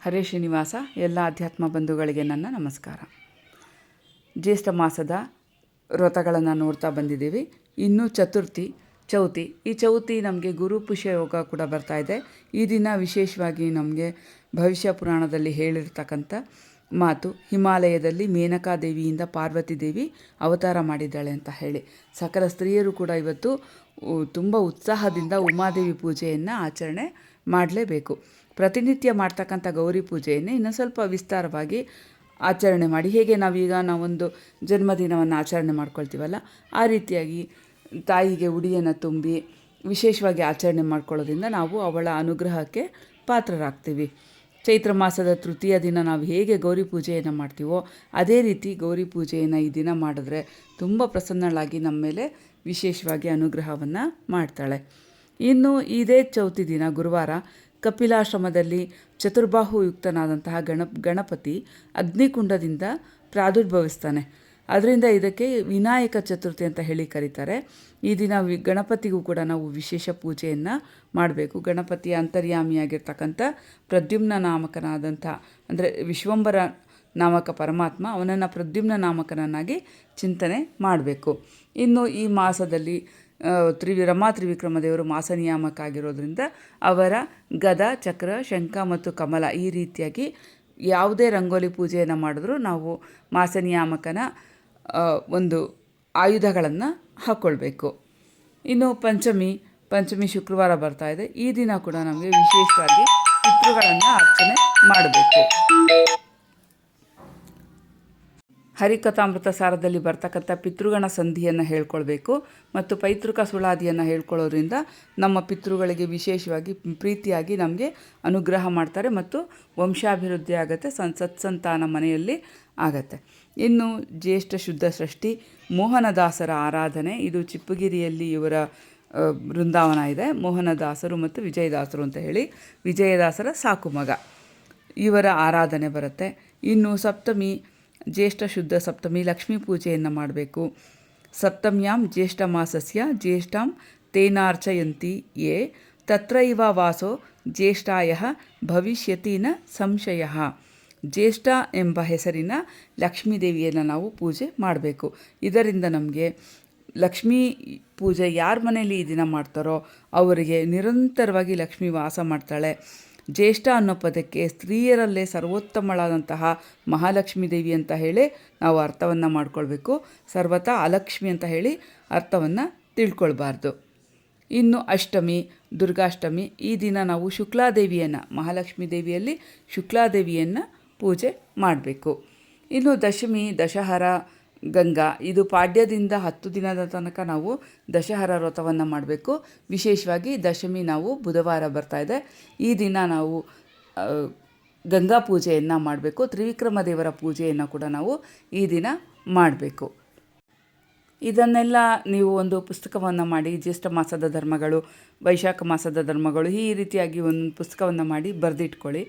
ಹರೇ ಶ್ರೀನಿವಾಸ. ಎಲ್ಲ ಅಧ್ಯಾತ್ಮ ಬಂಧುಗಳಿಗೆ ನನ್ನ ನಮಸ್ಕಾರ. ಜ್ಯೇಷ್ಠ ಮಾಸದ ವ್ರತಗಳನ್ನು ನೋಡ್ತಾ ಬಂದಿದ್ದೀವಿ. ಇನ್ನು ಚೌತಿ. ಈ ಚೌತಿ ನಮಗೆ ಗುರು ಪುಷ್ಯ ಯೋಗ ಕೂಡ ಬರ್ತಾ ಇದೆ. ಈ ದಿನ ವಿಶೇಷವಾಗಿ ನಮಗೆ ಭವಿಷ್ಯ ಪುರಾಣದಲ್ಲಿ ಹೇಳಿರ್ತಕ್ಕಂಥ ಮಾತು, ಹಿಮಾಲಯದಲ್ಲಿ ಮೇನಕಾದೇವಿಯಿಂದ ಪಾರ್ವತಿ ದೇವಿ ಅವತಾರ ಮಾಡಿದ್ದಾಳೆ ಅಂತ ಹೇಳಿ ಸಕಲ ಸ್ತ್ರೀಯರು ಕೂಡ ಇವತ್ತು ತುಂಬ ಉತ್ಸಾಹದಿಂದ ಉಮಾದೇವಿ ಪೂಜೆಯನ್ನು ಆಚರಣೆ ಮಾಡಲೇಬೇಕು. ಪ್ರತಿನಿತ್ಯ ಮಾಡ್ತಕ್ಕಂಥ ಗೌರಿ ಪೂಜೆಯನ್ನೇ ಇನ್ನೂ ಸ್ವಲ್ಪ ವಿಸ್ತಾರವಾಗಿ ಆಚರಣೆ ಮಾಡಿ, ಹೇಗೆ ನಾವೊಂದು ಜನ್ಮದಿನವನ್ನು ಆಚರಣೆ ಮಾಡ್ಕೊಳ್ತೀವಲ್ಲ, ಆ ರೀತಿಯಾಗಿ ತಾಯಿಗೆ ಉಡಿಯನ್ನು ತುಂಬಿ ವಿಶೇಷವಾಗಿ ಆಚರಣೆ ಮಾಡ್ಕೊಳ್ಳೋದ್ರಿಂದ ನಾವು ಅವಳ ಅನುಗ್ರಹಕ್ಕೆ ಪಾತ್ರರಾಗ್ತೀವಿ. ಚೈತ್ರ ಮಾಸದ ತೃತೀಯ ದಿನ ನಾವು ಹೇಗೆ ಗೌರಿ ಪೂಜೆಯನ್ನು ಮಾಡ್ತೀವೋ ಅದೇ ರೀತಿ ಗೌರಿ ಪೂಜೆಯನ್ನು ಈ ದಿನ ಮಾಡಿದ್ರೆ ತುಂಬ ಪ್ರಸನ್ನಳಾಗಿ ನಮ್ಮ ಮೇಲೆ ವಿಶೇಷವಾಗಿ ಅನುಗ್ರಹವನ್ನು ಮಾಡ್ತಾಳೆ. ಇನ್ನು ಇದೇ ಚೌತಿ ದಿನ ಗುರುವಾರ ಕಪಿಲಾಶ್ರಮದಲ್ಲಿ ಚತುರ್ಬಾಹು ಯುಕ್ತನಾದಂತಹ ಗಣಪತಿ ಅಗ್ನಿಕುಂಡದಿಂದ ಪ್ರಾದುರ್ಭವಿಸ್ತಾನೆ. ಅದರಿಂದ ಇದಕ್ಕೆ ವಿನಾಯಕ ಚತುರ್ಥಿ ಅಂತ ಹೇಳಿ ಕರೀತಾರೆ. ಈ ದಿನ ಗಣಪತಿಗೂ ಕೂಡ ನಾವು ವಿಶೇಷ ಪೂಜೆಯನ್ನು ಮಾಡಬೇಕು. ಗಣಪತಿಯ ಅಂತರ್ಯಾಮಿಯಾಗಿರ್ತಕ್ಕಂಥ ಪ್ರದ್ಯುಮ್ನ ನಾಮಕನಾದಂಥ, ಅಂದರೆ ವಿಶ್ವಂಬರ ನಾಮಕ ಪರಮಾತ್ಮ, ಅವನನ್ನು ಪ್ರದ್ಯುಮ್ನ ನಾಮಕನನ್ನಾಗಿ ಚಿಂತನೆ ಮಾಡಬೇಕು. ಇನ್ನು ಈ ಮಾಸದಲ್ಲಿ ರಮಾ ತ್ರಿವಿಕ್ರಮ ದೇವರು ಮಾಸ ನಿಯಾಮಕ ಆಗಿರೋದ್ರಿಂದ ಅವರ ಗದ, ಚಕ್ರ, ಶಂಖ ಮತ್ತು ಕಮಲ ಈ ರೀತಿಯಾಗಿ ಯಾವುದೇ ರಂಗೋಲಿ ಪೂಜೆಯನ್ನು ಮಾಡಿದ್ರೂ ನಾವು ಮಾಸ ನಿಯಾಮಕನ ಒಂದು ಆಯುಧಗಳನ್ನು ಹಾಕ್ಕೊಳ್ಬೇಕು. ಇನ್ನು ಪಂಚಮಿ ಶುಕ್ರವಾರ ಬರ್ತಾ ಇದೆ. ಈ ದಿನ ಕೂಡ ನಮಗೆ ವಿಶೇಷವಾಗಿ ಪಿತೃಗಳನ್ನು ಅರ್ಚನೆ ಮಾಡಬೇಕು. ಹರಿಕಥಾಮೃತ ಸಾರದಲ್ಲಿ ಬರ್ತಕ್ಕಂಥ ಪಿತೃಗಣ ಸಂಧಿಯನ್ನು ಹೇಳ್ಕೊಳ್ಬೇಕು ಮತ್ತು ಪೈತೃಕ ಸುಳಾದಿಯನ್ನು ಹೇಳ್ಕೊಳ್ಳೋದ್ರಿಂದ ನಮ್ಮ ಪಿತೃಗಳಿಗೆ ವಿಶೇಷವಾಗಿ ಪ್ರೀತಿಯಾಗಿ ನಮಗೆ ಅನುಗ್ರಹ ಮಾಡ್ತಾರೆ ಮತ್ತು ವಂಶಾಭಿವೃದ್ಧಿ ಆಗುತ್ತೆ, ಸತ್ಸಂತಾನ ಮನೆಯಲ್ಲಿ ಆಗತ್ತೆ. ಇನ್ನು ಜ್ಯೇಷ್ಠ ಶುದ್ಧ ಷಷ್ಠಿ ಮೋಹನದಾಸರ ಆರಾಧನೆ. ಇದು ಚಿಪ್ಪಗಿರಿಯಲ್ಲಿ ಇವರ ಬೃಂದಾವನ ಇದೆ. ಮೋಹನದಾಸರು ಮತ್ತು ವಿಜಯದಾಸರು ಅಂತ ಹೇಳಿ, ವಿಜಯದಾಸರ ಸಾಕು ಮಗ, ಇವರ ಆರಾಧನೆ ಬರುತ್ತೆ. ಇನ್ನು ಜ್ಯೇಷ್ಠ ಶುದ್ಧ ಸಪ್ತಮಿ ಲಕ್ಷ್ಮೀ ಪೂಜೆಯನ್ನು ಮಾಡಬೇಕು. ಸಪ್ತಮ್ಯಾಂ ಜ್ಯೇಷ್ಠ ಮಾಸಸ್ಯ ಜ್ಯೇಷ್ಠಾಂ ತೇನಾರ್ಚಯಂತಿ ಯೇ ತತ್ರೈವ ವಾಸೋ ಜ್ಯೇಷ್ಠಾಯ ಭವಿಷ್ಯತಿ ನ ಸಂಶಯ. ಜ್ಯೇಷ್ಠ ಎಂಬ ಹೆಸರಿನ ಲಕ್ಷ್ಮೀ ದೇವಿಯನ್ನು ನಾವು ಪೂಜೆ ಮಾಡಬೇಕು. ಇದರಿಂದ ನಮಗೆ ಲಕ್ಷ್ಮೀ ಪೂಜೆ ಯಾರ ಮನೆಯಲ್ಲಿ ಈ ದಿನ ಮಾಡ್ತಾರೋ ಅವರಿಗೆ ನಿರಂತರವಾಗಿ ಲಕ್ಷ್ಮೀ ವಾಸ ಮಾಡ್ತಾಳೆ. ಜ್ಯೇಷ್ಠ ಅನ್ನೋ ಪದಕ್ಕೆ ಸ್ತ್ರೀಯರಲ್ಲೇ ಸರ್ವೋತ್ತಮಳಾದಂತಹ ಮಹಾಲಕ್ಷ್ಮೀ ದೇವಿ ಅಂತ ಹೇಳಿ ನಾವು ಅರ್ಥವನ್ನು ಮಾಡ್ಕೊಳ್ಬೇಕು. ಸರ್ವತಾ ಅಲಕ್ಷ್ಮಿ ಅಂತ ಹೇಳಿ ಅರ್ಥವನ್ನು ತಿಳ್ಕೊಳ್ಬಾರ್ದು. ಇನ್ನು ಅಷ್ಟಮಿ, ದುರ್ಗಾಷ್ಟಮಿ. ಈ ದಿನ ನಾವು ಶುಕ್ಲಾದೇವಿಯನ್ನು, ಮಹಾಲಕ್ಷ್ಮೀ ದೇವಿಯಲ್ಲಿ ಶುಕ್ಲಾದೇವಿಯನ್ನು ಪೂಜೆ ಮಾಡಬೇಕು. ಇನ್ನು ದಶಮಿ, ದಶಹರ ಗಂಗಾ. ಇದು ಪಾಡ್ಯದಿಂದ 10 ದಿನದ ತನಕ ನಾವು ದಶಹರ ವ್ರತವನ್ನು ಮಾಡಬೇಕು. ವಿಶೇಷವಾಗಿ ದಶಮಿ ನಾವು ಬುಧವಾರ ಬರ್ತಾ ಇದೆ. ಈ ದಿನ ನಾವು ಗಂಗಾ ಪೂಜೆಯನ್ನು ಮಾಡಬೇಕು. ತ್ರಿವಿಕ್ರಮ ದೇವರ ಪೂಜೆಯನ್ನು ಕೂಡ ನಾವು ಈ ದಿನ ಮಾಡಬೇಕು. ಇದನ್ನೆಲ್ಲ ನೀವು ಒಂದು ಪುಸ್ತಕವನ್ನು ಮಾಡಿ, ಜ್ಯೇಷ್ಠ ಮಾಸದ ಧರ್ಮಗಳು, ವೈಶಾಖ ಮಾಸದ ಧರ್ಮಗಳು, ಈ ರೀತಿಯಾಗಿ ಒಂದು ಪುಸ್ತಕವನ್ನು ಮಾಡಿ ಬರೆದಿಟ್ಕೊಳ್ಳಿ.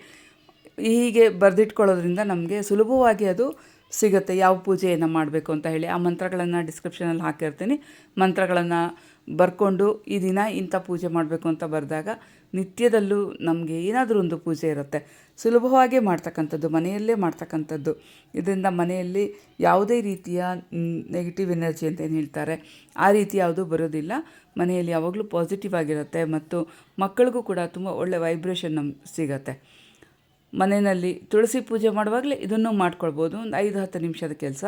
ಹೀಗೆ ಬರೆದಿಟ್ಕೊಳ್ಳೋದ್ರಿಂದ ನಮಗೆ ಸುಲಭವಾಗಿ ಅದು ಸಿಗುತ್ತೆ, ಯಾವ ಪೂಜೆಯನ್ನು ಮಾಡಬೇಕು ಅಂತ ಹೇಳಿ. ಆ ಮಂತ್ರಗಳನ್ನು ಡಿಸ್ಕ್ರಿಪ್ಷನಲ್ಲಿ ಹಾಕಿರ್ತೀನಿ. ಮಂತ್ರಗಳನ್ನು ಬರ್ಕೊಂಡು ಈ ದಿನ ಇಂಥ ಪೂಜೆ ಮಾಡಬೇಕು ಅಂತ ಬರೆದಾಗ ನಿತ್ಯದಲ್ಲೂ ನಮಗೆ ಏನಾದರೂ ಒಂದು ಪೂಜೆ ಇರುತ್ತೆ. ಸುಲಭವಾಗಿ ಮಾಡ್ತಕ್ಕಂಥದ್ದು, ಮನೆಯಲ್ಲೇ ಮಾಡ್ತಕ್ಕಂಥದ್ದು. ಇದರಿಂದ ಮನೆಯಲ್ಲಿ ಯಾವುದೇ ರೀತಿಯ ನೆಗೆಟಿವ್ ಎನರ್ಜಿ ಅಂತ ಏನು ಹೇಳ್ತಾರೆ ಆ ರೀತಿ ಯಾವುದೂ ಬರೋದಿಲ್ಲ. ಮನೆಯಲ್ಲಿ ಯಾವಾಗಲೂ ಪಾಸಿಟಿವ್ ಆಗಿರುತ್ತೆ ಮತ್ತು ಮಕ್ಕಳಿಗೂ ಕೂಡ ತುಂಬ ಒಳ್ಳೆ ವೈಬ್ರೇಷನ್ ಸಿಗತ್ತೆ. ಮನೆಯಲ್ಲಿ ತುಳಸಿ ಪೂಜೆ ಮಾಡುವಾಗಲೇ ಇದನ್ನು ಮಾಡ್ಕೊಳ್ಬೋದು. ಒಂದು 5-10 ನಿಮಿಷದ ಕೆಲಸ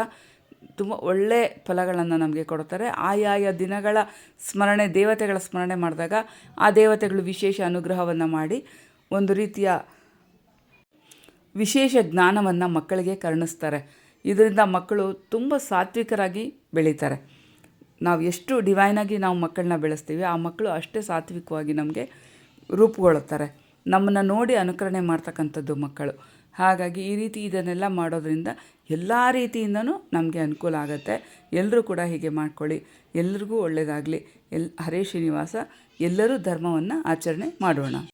ತುಂಬ ಒಳ್ಳೆ ಫಲಗಳನ್ನು ನಮಗೆ ಕೊಡ್ತಾರೆ. ಆಯಾಯ ದಿನಗಳ ಸ್ಮರಣೆ, ದೇವತೆಗಳ ಸ್ಮರಣೆ ಮಾಡಿದಾಗ ಆ ದೇವತೆಗಳು ವಿಶೇಷ ಅನುಗ್ರಹವನ್ನು ಮಾಡಿ ಒಂದು ರೀತಿಯ ವಿಶೇಷ ಜ್ಞಾನವನ್ನು ಮಕ್ಕಳಿಗೆ ಕರುಣಿಸ್ತಾರೆ. ಇದರಿಂದ ಮಕ್ಕಳು ತುಂಬ ಸಾತ್ವಿಕರಾಗಿ ಬೆಳೀತಾರೆ. ನಾವು ಎಷ್ಟು ಡಿವೈನಾಗಿ ನಾವು ಮಕ್ಕಳನ್ನ ಬೆಳೆಸ್ತೀವಿ, ಆ ಮಕ್ಕಳು ಅಷ್ಟೇ ಸಾತ್ವಿಕವಾಗಿ ನಮಗೆ ರೂಪುಗೊಳ್ಳುತ್ತಾರೆ. ನಮ್ಮನ್ನು ನೋಡಿ ಅನುಕರಣೆ ಮಾಡ್ತಕ್ಕಂಥದ್ದು ಮಕ್ಕಳು. ಹಾಗಾಗಿ ಈ ರೀತಿ ಇದನ್ನೆಲ್ಲ ಮಾಡೋದ್ರಿಂದ ಎಲ್ಲ ರೀತಿಯಿಂದನೂ ನಮಗೆ ಅನುಕೂಲ ಆಗುತ್ತೆ. ಎಲ್ಲರೂ ಕೂಡ ಹೀಗೆ ಮಾಡ್ಕೊಳ್ಳಿ. ಎಲ್ರಿಗೂ ಒಳ್ಳೆಯದಾಗಲಿ. ಹರೇ ಶ್ರೀನಿವಾಸ. ಎಲ್ಲರೂ ಧರ್ಮವನ್ನು ಆಚರಣೆ ಮಾಡೋಣ.